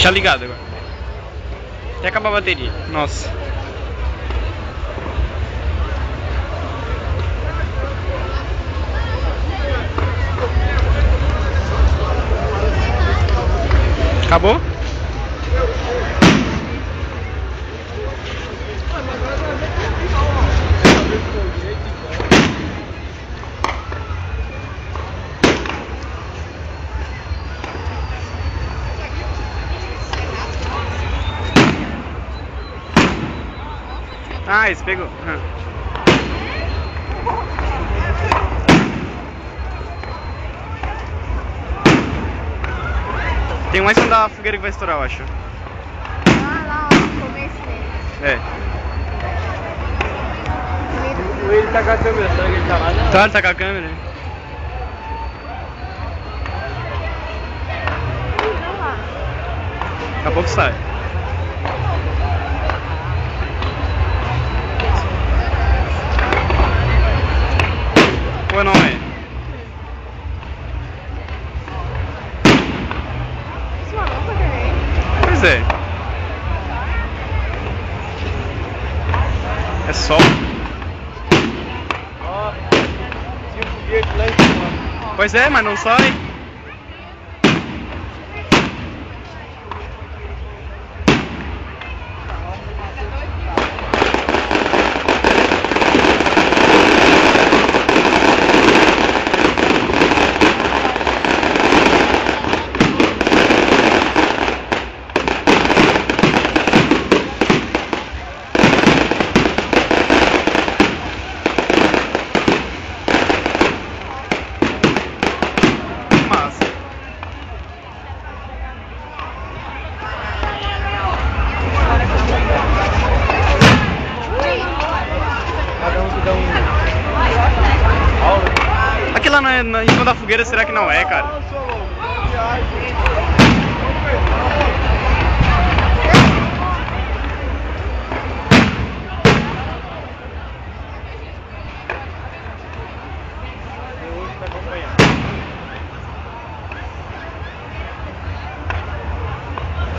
Deixa ligado agora. Até acabar a bateria. Nossa. Acabou? Ah, esse pegou. Tem mais um da fogueira que vai estourar, eu acho. Ah, lá, ó, comecei. É. Ele tá com a câmera, será que ele tá lá? Não. Tá, ele tá com a câmera. Não lá. Daqui a pouco sai. Ou não é? Isso não tá querendo. Pois é. É sol. Ó, tinha um foguete lá em cima. Pois é, mas não sai. Massa. Cada um que dá aula. Aqui lá não é, em cima da fogueira, será que não é, cara?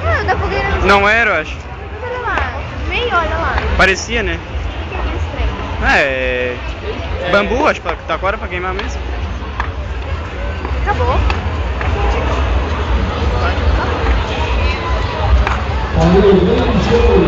Ah, da fogueira não. Não era, eu acho. Olha lá. Meio, olha lá. Parecia, né? O que é esse trem? É. Bambu, acho que tá agora pra queimar mesmo. Acabou. Valeu, grande show,